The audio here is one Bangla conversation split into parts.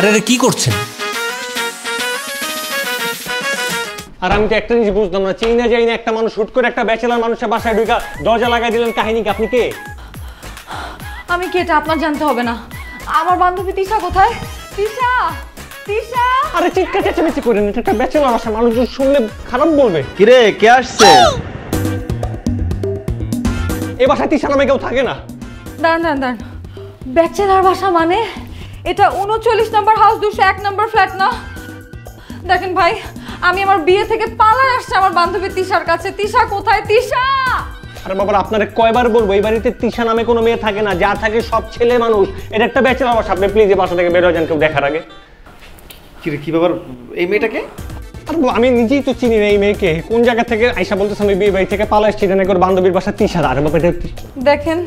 আরে আরে কি করছেন? আর আমি তো একটা জিনিস বুঝলাম না, চিনি না যাই না একটা মানুষ হুট করে একটা ব্যাচেলার মানুষের বাসায় ঢুকা দরজা লাগাই দিলেন, কাহিনী কি? আপনি কে? আমি কে এটা আপনার জানতে হবে না। আমার বান্ধবী তিশা কোথায়? তিশা, তিশা! আরে চিৎকার চেঁচামেচি করেন, এটা একটা ব্যাচেলার বাসা, মানুষজন শুনলে খারাপ বলবে। কিরে কে আসছে? এই বাসায় তিশা নামে কেউ থাকে না। দাঁড়ান দাঁড়ান দাঁড়ান, ব্যাচেলার বাসা মানে এটা 39 নম্বর হাউস 201 নম্বর ফ্ল্যাট না? দেখেন ভাই, আমি আমার বিয়ে থেকে পালায় আসছি আমার বান্ধবী তিশার কাছে। তিশা কোথায়? তিশা! আরে বাবা, আপনারে কয়বার বলবো, এই বাড়িতে তিশা নামে কোনো মেয়ে থাকে না, যা থাকে সব ছেলে মানুষ। এটা একটা ব্যাচেলার বাসা, আপনি প্লিজ এই বাসা থেকে বের হয়ে যান কেউ দেখার আগে। কিরে কি ব্যাপার, এই মেয়েটাকে? আর আমি নিজেই তো চিনি না এই মেয়েকে, কোন জায়গা থেকে আইসা বলতেছে আমি বিয়ে বাড়ি থেকে পালা আসছি, জানি করে বান্ধবীর বাসা তিশা। আরে বাবা, এটা দেখেন,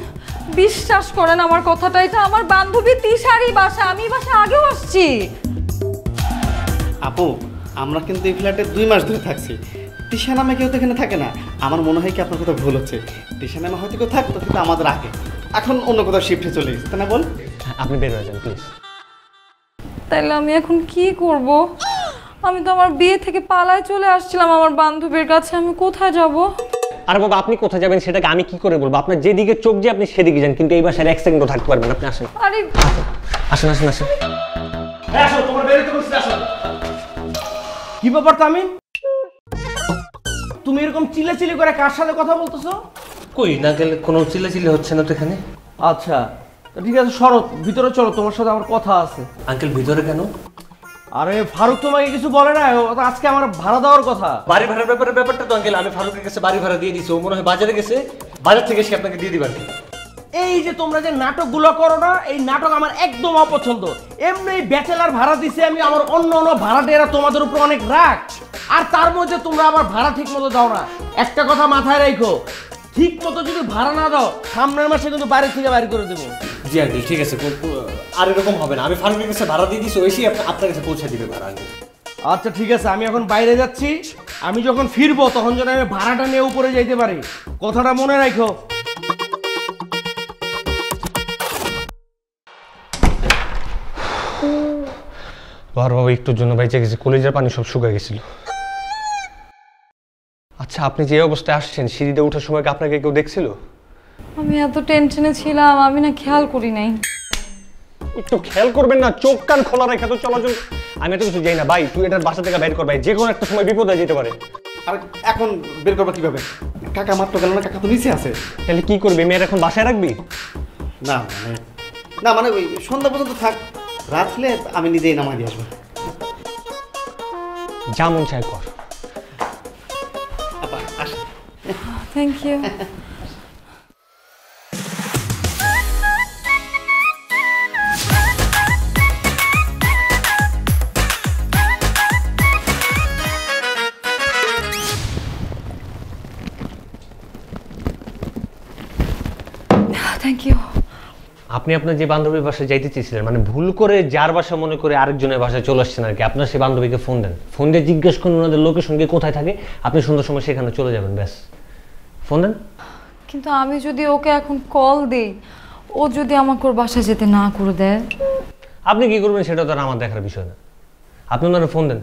বিশ্বাস করেন আমার কথাটা, এটা আমার বান্ধবী তিশারই বাসা। আমি বাসা আগেও আসছি। আপু, আমরা কিন্তু এই ফ্ল্যাটে 2 মাস ধরে থাকছি। তিশা নামে কেউ তো এখানে থাকে না। আমার মনে হয় কি আপনার কোথাও ভুল হচ্ছে। তিশা নামে হয়তো কেউ থাকতো, কিন্তু আমাদের আগে। এখন অন্য কোথাও শিফটে চলে গেছে, তাই না? বল। আপনি বের হয়ে যান প্লিজ। তাইলে আমি এখন কি করব? আমি তো আমার বিয়ে থেকে পালায় চলে আসছিলাম আমার বান্ধবীর কাছে, আমি কোথায় যাব? আরে বাবা, আপনি কোথায় যাবেন সেটাকে আমি কি করে বলবো? আপনার যেদিকে চোখ যে আপনি সেদিকে যান, কিন্তু এই বাসায় 1 সেকেন্ডও থাকতে পারবেন। আপনি আসেন, আরে আসেন আসেন আসেন। আসো, তোমার বেরোতে বলছি, আসো। কি ব্যাপার তামিম? তুমি এরকম চিল্লাচিল্লি করে কার সাথে কথা বলতেছো? কই না গেলে কোনো চিল্লাচিল্লি হচ্ছে না তো এখানে। আচ্ছা ঠিক আছে, সরো ভিতরে চলো, তোমার সাথে আমার কথা আছে। আঙ্কেল ভিতরে কেন? আরে ফারুক তোমাকে কিছু বলে না? ও তো আজকে আমার ভাড়া দেওয়ার কথা। বাড়ি ভাড়ার ব্যাপারটা তো আঙ্কেল আমি ফারুকের কাছে বাড়ি ভাড়া দিয়ে দিয়েছি, ও মনে হয় বাজারে গেছে, বাজার থেকে এসে আপনাকে দিয়ে দিবেন। এই যে তোমরা যে নাটকগুলো করো না, এই নাটক আমার একদম অপছন্দ। এমনি ব্যাচেলার ভাড়া দিছি আমি, আমার অন্য ভাড়াটিয়ারা তোমাদের উপর অনেক রাগ, আর তার মধ্যে তোমরা আবার ভাড়া ঠিক মতো দাও না। একটা কথা মাথায় রাখো, ঠিক মতো যদি ভাড়া না দাও সামনের মাসে কিন্তু বাইরে থেকে বাইরে করে দেবো। জি আঙ্কেল ঠিক আছে, আর এরকম হবে না। আমি ফারুকের কাছে ভাড়া দিয়ে দিয়েছি, এসেই আপনার কাছে পৌঁছে দিবে ভাড়া আঙ্কেল। আচ্ছা ঠিক আছে, আমি এখন বাইরে যাচ্ছি, আমি যখন ফিরবো তখন যেন আমি ভাড়াটা নিয়ে উপরে যাইতে পারি, কথাটা মনে রাখো। বাবা একটুর জন্য বাইচে গেছি, কলেজের পানি সব শুকিয়ে গেছিল। আচ্ছা, আপনি যে অবস্থায় আসছেন, সিঁড়িতে ওঠার সময় কি আপনাকে কেউ দেখছিল? আমি এত টেনশনে ছিলাম, আমি না খেয়াল করি নাই। একটু খেয়াল করবেন না, চোখ কান খোলা রেখে তো চলাচল। আমি এত কিছু যাই না ভাই, তুই এটার বাসা থেকে বের কর ভাই, যে কোনো একটা সময় বিপদ হয়ে যেতে পারে। আর এখন বের করবা কিভাবে? কাকা মাত্র গেল না, কাকা তো নিচে আছে। তাহলে কি করবি, মেয়ের এখন বাসায় রাখবি? না মানে ওই সন্ধ্যা পর্যন্ত থাক, রাত হলে আমি নিজেই নামাই দিয়ে আসবো। যা মন চায় কর। Thank you. Thank you. আপনি আপনার যে বান্ধবীর বাসায় যাইতে চেয়েছিলেন, মানে ভুল করে যার বাসা মনে করে আরেকজনের বাসায় চলে আসছেন আর কি, আপনার সেই বান্ধবীকে ফোন দেন, ফোন দিয়ে জিজ্ঞেস করুন ওনাদের লোকেশন গিয়ে কোথায় থাকে, আপনি সুন্দর সময় সেখানে চলে যাবেন, ব্যাস। ফোন দেন। কিন্তু আমি যদি ওকে এখন কল দিই, ও যদি আমাকে ওর বাসায় যেতে না করে দেয়? আপনি কি করবেন সেটা তো আর আমার দেখার বিষয় না, আপনি ওনারা ফোন দেন।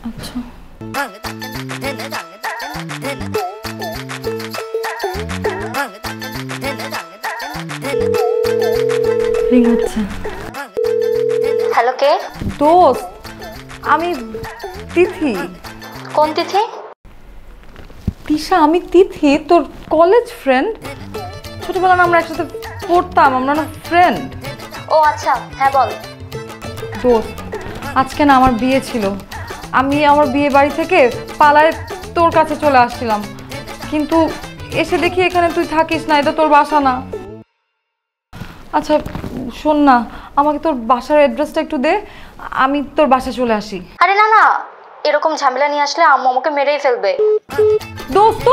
আচ্ছা। রিং হচ্ছে। হ্যালো, কে? দোস্ত, আমি তিথি। কোন তিথি? তিশা, আমি তিথি, তোর কলেজ ফ্রেন্ড। ছোটবেলায় আমরা একসাথে পড়তাম, আমরা না ফ্রেন্ড। ও আচ্ছা, হ্যাঁ বল। দোস্ত, আজকে না আমার বিয়ে ছিল, আমি আমার বিয়ে বাড়ি থেকে পালায় তোর কাছে চলে আসছিলাম, কিন্তু এসে দেখি এখানে তুই থাকিস না, এটা তোর বাসা না। আচ্ছা শোন না, আমাকে তোর বাসার অ্যাড্রেসটা একটু দে, আমি তোর বাসায় চলে আসি। আরে না না, এরকম ঝামেলা নিয়ে আসলে আম্মু আমাকে মেরেই ফেলবে। দোস্ত